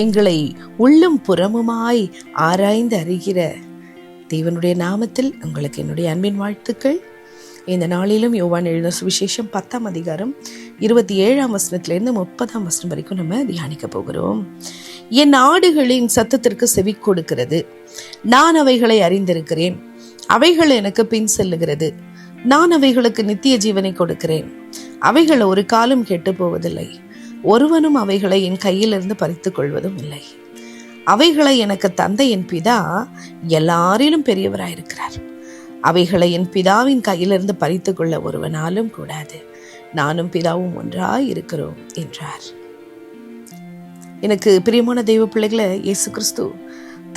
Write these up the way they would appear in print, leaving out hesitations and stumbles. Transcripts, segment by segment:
எங்களை உள்ளும் புறமுமாய் ஆராய்ந்து அறிகிற தேவனுடைய நாமத்தில் உங்களுக்கு என்னுடைய அன்பின் வாழ்த்துக்கள். இந்த நாளிலும் யோவான் எழுதின சுவிசேஷம் 10ஆம் அதிகாரம் 27ஆம் வசனத்திலிருந்து 30ஆம் வசனம் வரைக்கும் நம்ம தியானிக்க போகிறோம். என் ஆடுகளின் சத்தத்திற்கு செவி கொடுக்கிறது, நான் அவைகளை அறிந்திருக்கிறேன், அவைகள் எனக்கு பின் செல்லுகிறது, நான் அவைகளுக்கு நித்திய ஜீவனை கொடுக்கிறேன், அவைகள் ஒரு காலம் கெட்டு போவதில்லை, ஒருவனும் அவைகளை என் கையிலிருந்து பறித்துக் கொள்வதும் இல்லை. அவைகளை எனக்கு தந்த என் பிதா எல்லாரிலும் பெரியவராயிருக்கிறார். அவைகளை என் பிதாவின் கையிலிருந்து பறித்துக் கொள்ள ஒருவனாலும் கூடாது. நானும் பிதாவும் ஒன்றாய் இருக்கிறோம் என்றார். எனக்கு பிரியமான தெய்வ பிள்ளைகளை, இயேசு கிறிஸ்து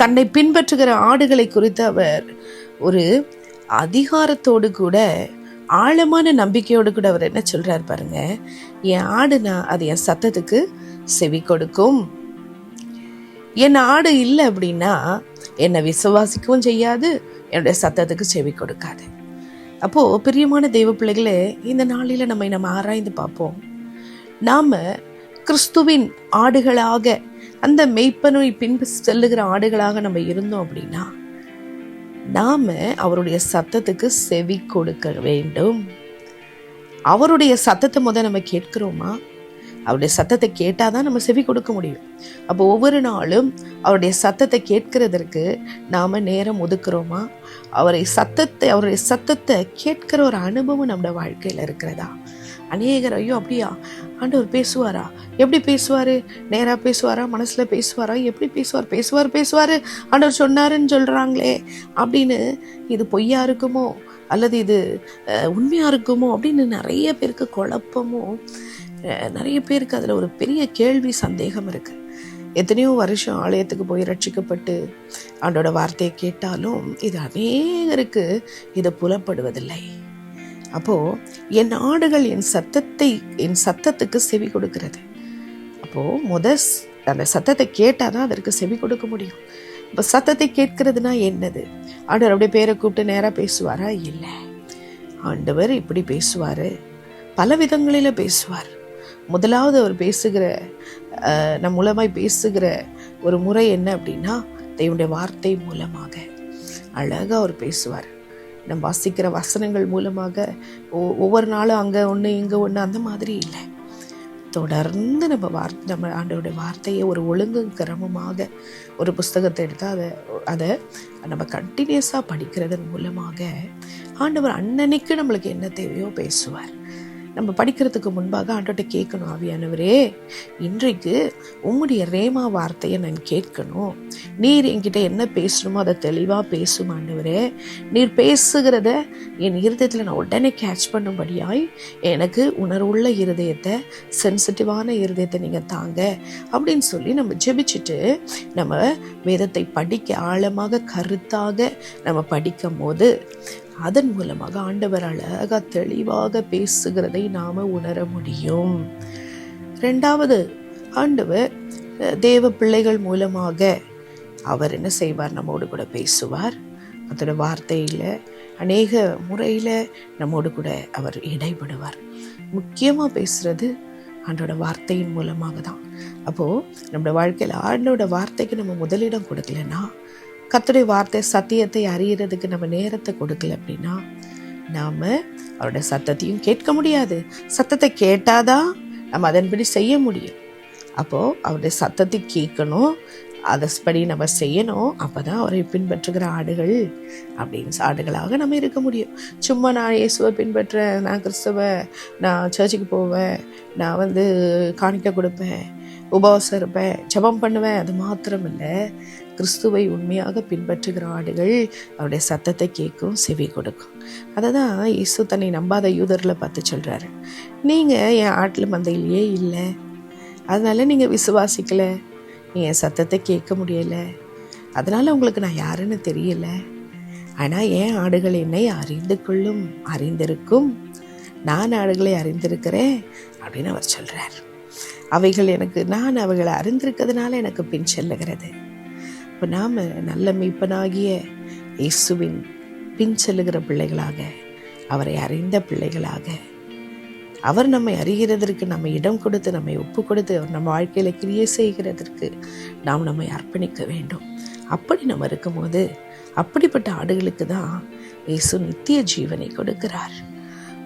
தன்னை பின்பற்றுகிற ஆடுகளை குறித்து அவர் ஒரு அதிகாரத்தோடு கூட, ஆழமான நம்பிக்கையோடு கூட அவர் என்ன சொல்றார் பாருங்க. என் ஆடுனா அது என் சத்தத்துக்கு செவி கொடுக்கும். என் ஆடு இல்லை அப்படின்னா என்னை விசுவாசிக்கவும் செய்யாது, என்னுடைய சத்தத்துக்கு செவி கொடுக்காது. அப்போ பிரியமான தெய்வ பிள்ளைகளே, இந்த நாளில நம்ம ஆராய்ந்து பார்ப்போம். நாம கிறிஸ்துவின் ஆடுகளாக, அந்த மெய்ப்பனை பின்பு செல்லுகிற ஆடுகளாக நம்ம இருந்தோம் அப்படின்னா நாம அவருடைய சத்தத்துக்கு செவி கொடுக்க வேண்டும். அவருடைய சத்தத்தை நம்ம கேட்கிறோமா? அவருடைய சத்தத்தை கேட்டாதான் நம்ம செவி கொடுக்க முடியும். அப்போ ஒவ்வொரு நாளும் அவருடைய சத்தத்தை கேட்கிறதற்கு நாம நேரம் ஒதுக்குறோமா? அவருடைய சத்தத்தை கேட்கிற ஒரு அனுபவம் நம்ம வாழ்க்கையில இருக்கிறதா? அநேகர், ஐயோ அப்படியா, ஆண்டவர் பேசுவாரா? எப்படி பேசுவாரு? நேரா பேசுவாரா? மனசுல பேசுவாரா? எப்படி பேசுவாரு ஆண்டவர் சொன்னாருன்னு சொல்றாங்களே அப்படின்னு, இது பொய்யா இருக்குமோ அல்லது இது உண்மையா இருக்குமோ அப்படின்னு நிறைய பேருக்கு குழப்பமும், நிறைய பேருக்கு அதுல ஒரு பெரிய கேள்வி, சந்தேகம் இருக்கு. எத்தனையோ வருஷம் ஆலயத்துக்கு போய் ரட்சிக்கப்பட்டு ஆண்டோட வார்த்தையை கேட்டாலும் இது அநேகருக்கு இது புலப்படுவதில்லை. அப்போ என் ஆடுகள் என் சத்தத்துக்கு செவி கொடுக்கிறது. அப்போ அந்த சத்தத்தை கேட்டாதான் அதற்கு செவி கொடுக்க முடியும். இப்போ சத்தத்தை கேட்கிறதுனா என்னது? ஆண்டவர் அப்படியே பேரை கூப்பிட்டு நேரா பேசுவாரா? இல்லை. ஆண்டவர் இப்படி பேசுவாரு, பல விதங்களில பேசுவார். முதலாவது அவர் நம் மூலமாய் பேசுகிற ஒரு முறை என்ன அப்படின்னா, தேவனுடைய வார்த்தை மூலமாக அழகா அவர் பேசுவார். நம்ம வாசிக்கிற வசனங்கள் மூலமாக ஒவ்வொரு நாளும் அங்கே ஒன்று இங்கே ஒன்று அந்த மாதிரி இல்லை. தொடர்ந்து நம்ம ஆண்டவருடைய வார்த்தையை ஒரு ஒழுங்கு கிரமமாக ஒரு புஸ்தகத்தை எடுத்தால் அதை நம்ம கண்டினியூஸாக படிக்கிறதன் மூலமாக ஆண்டவர் அன்னன்னைக்கு நம்மளுக்கு என்ன தேவையோ பேசுவார். நம்ம படிக்கிறதுக்கு முன்பாக ஆண்டவர்கிட்ட கேட்கணும், ஆவியானவரே, இன்றைக்கு உம்முடைய ரேமா வார்த்தையை நான் கேட்கணும். நீர் என்கிட்ட என்ன பேசணுமோ அதை தெளிவாக பேசும் ஆண்டவரே. நீர் பேசுகிறத என் இருதயத்தில் நான் உடனே கேட்ச் பண்ணும்படியாய் எனக்கு உணர்வுள்ள இருதயத்தை, சென்சிட்டிவான இருதயத்தை நீங்கள் தாங்க அப்படின்னு சொல்லி நம்ம ஜெபிச்சுட்டு நம்ம வேதத்தை படிக்க, ஆழமாக கருத்தாக நம்ம படிக்கும் போது அதன் மூலமாக ஆண்டவர் அழகா தெளிவாக பேசுகிறதை நாம உணர முடியும். இரண்டாவது, ஆண்டவர் தேவ பிள்ளைகள் மூலமாக அவர் என்ன செய்வார்? நம்மோடு கூட பேசுவார். அதோட வார்த்தையில அநேக முறையில நம்மோடு கூட அவர் இடைபடுவார். முக்கியமா பேசுறது ஆண்டோட வார்த்தையின் மூலமாக தான். அப்போ நம்மளோட வாழ்க்கையில ஆண்டோட வார்த்தைக்கு நம்ம முதலிடம் கொடுக்கலன்னா, கர்த்தருடைய வார்த்தை சத்தியத்தை அறியறதுக்கு நம்ம நேரத்தை கொடுக்கல அப்படின்னா நாம அவருடைய சத்தத்தையும் கேட்க முடியாது. சத்தத்தை கேட்டாதான் நம்ம அதன்படி செய்ய முடியும். அப்போ அவருடைய சத்தத்தை கேட்கணும், அதன்படி நம்ம செய்யணும். அப்பதான் அவரை பின்பற்றுகிற ஆடுகளாக நம்ம இருக்க முடியும். சும்மா நான் இயேசுவை பின்பற்றுறேன், நான் கிறிஸ்தவ, நான் சர்ச்சுக்கு போவேன், நான் காணிக்கை கொடுப்பேன், உபவாசம் இருப்பேன், ஜெபம் பண்ணுவேன், அது மாத்திரம் இல்லை. கிறிஸ்துவை உண்மையாக பின்பற்றுகிற ஆடுகள் அவருடைய சத்தத்தை கேட்கும், செவி கொடுக்கும். அதை தான் இயேசு தன்னை நம்பாத யூதர்களை பார்த்து சொல்றாரு, நீங்க என் ஆட்டில் மந்தையிலேயே இல்லை, அதனால நீங்க விசுவாசிக்கல, நீ என் சத்தத்தை கேட்க முடியல, அதனால உங்களுக்கு நான் யாருன்னு தெரியல. ஆனா என் ஆடுகள் என்னை அறிந்திருக்கும், நான் ஆடுகளை அறிந்திருக்கிறேன் அப்படின்னு அவர் சொல்றார். நான் அவைகளை அறிந்திருக்கிறதுனால எனக்கு பின் செல்லுகிறது. இப்போ நாம் நல்ல மெய்ப்பனாகிய இயேசுவின் பின் செல்லுகிற பிள்ளைகளாக, அவரை அறிந்த பிள்ளைகளாக, அவர் நம்மை அறிகிறதற்கு நம்ம இடம் கொடுத்து நம்மை ஒப்பு கொடுத்து அவர் நம்ம வாழ்க்கையில் கிரியை செய்கிறதற்கு நாம் நம்மை அர்ப்பணிக்க வேண்டும். அப்படி நம்ம இருக்கும்போது அப்படிப்பட்ட ஆடுகளுக்கு தான் இயேசு நித்திய ஜீவனை கொடுக்கிறார்.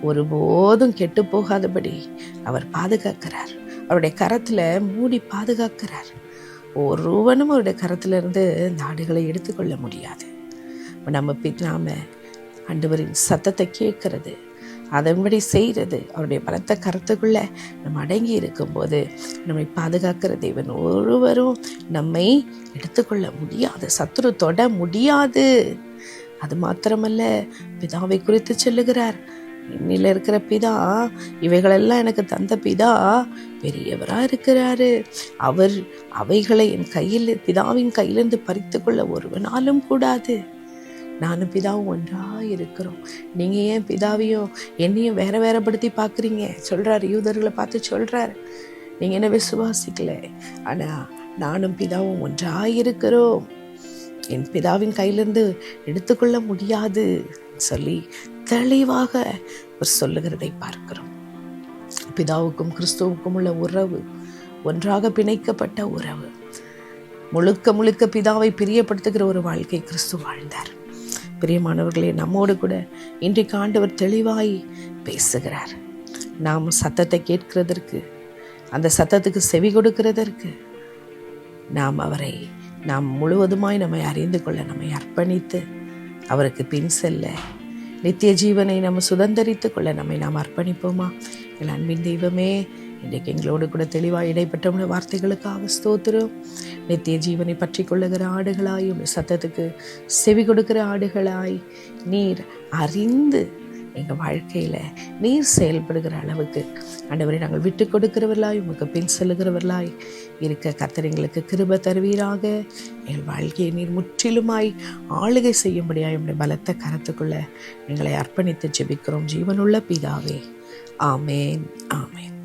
ஒருபோதும் கெட்டு போகாதபடி அவர் பாதுகாக்கிறார். அவருடைய கரத்தில் மூடி பாதுகாக்கிறார். ஒருவனும் அவருடைய கரத்திலிருந்து இந்த ஆடுகளை எடுத்துக்கொள்ள முடியாது. நாம ஆண்டவரின் சத்தத்தை கேட்கறது, அதன்படி செய்கிறது, அவருடைய பலத்த கருத்துக்குள்ள நம்ம அடங்கி இருக்கும்போது நம்மை பாதுகாக்கிற தேவன் ஒருவரும் நம்மை எடுத்துக்கொள்ள முடியாது, சத்துரு தொட முடியாது. அது மாத்திரமல்ல, பிதாவை குறித்து சொல்லுகிறார், என்னில் இருக்கிற பிதா, இவைகளெல்லாம் எனக்கு தந்த பிதா பெரியவராக இருக்கிறாரு. அவர் அவைகளை என் கையில், பிதாவின் கையிலிருந்து பறித்து கொள்ள ஒருவனாலும் கூடாது. நானும் பிதாவும் ஒன்றாக இருக்கிறோம். நீங்கள் ஏன் பிதாவையும் என்னையும் வேற வேறப்படுத்தி பார்க்குறீங்க சொல்கிறார். யூதர்களை பார்த்து சொல்கிறார், நீங்கள் என்ன விசுவாசிக்கல, ஆனால் நானும் பிதாவும் ஒன்றாக இருக்கிறோம், என் பிதாவின் கையிலிருந்து எடுத்துக்கொள்ள முடியாது சொல்லி தெளிவாக அவர் சொல்லுகிறதை பார்க்கிறோம். பிதாவுக்கும் கிறிஸ்துவுக்கும் உள்ள உறவு ஒன்றாக பிணைக்கப்பட்ட உறவு. முழுக்க முழுக்க பிதாவை பிரியப்படுத்துகிற ஒரு வாழ்க்கை கிறிஸ்து வாழ்ந்தார். பிரியமானவர்களே, நம்மோடு கூட இன்றைக்கு ஆண்டவர் தெளிவாய் பேசுகிறார். நாம் சத்தத்தை கேட்கிறதற்கு, அந்த சத்தத்துக்கு செவி கொடுக்கிறதற்கு நாம் முழுவதுமாய் நம்மை அறிந்து கொள்ள, நம்மை அர்ப்பணித்து அவருக்கு பின் செல்ல, நித்திய ஜீவனை நம்ம சுதந்தரித்து கொள்ள நம்மை நாம் அர்ப்பணிப்போமா? எங்கள் அன்பின் தெய்வமே, இன்றைக்கு எங்களோடு கூட தெளிவாக இடைப்பட்ட வார்த்தைகளுக்காக ஸ்தோத்திரம். நித்திய ஜீவனை பற்றி கொள்ளுகிற ஆடுகளாய், சத்தத்துக்கு செவி கொடுக்கிற ஆடுகளாய் நீர் அறிந்து எங்கள் வாழ்க்கையில் நீர் செயல்படுகிற அளவுக்கு ஆண்டவரை நாங்கள் விட்டு கொடுக்கிறவர்களாய், உமக்கு பின் செல்லுகிறவர்களாய் இருக்க கர்த்தர் எங்களுக்கு கிருபை தருவீராக. எங்கள் வாழ்க்கையை நீர் முற்றிலுமாய் ஆளுகை செய்யும்படியாய் உம்முடைய பலத்த கரத்துக்குள்ள எங்களை அர்ப்பணித்து ஜெபிக்கிறோம் ஜீவனுள்ள பிதாவே. ஆமேன், ஆமேன்.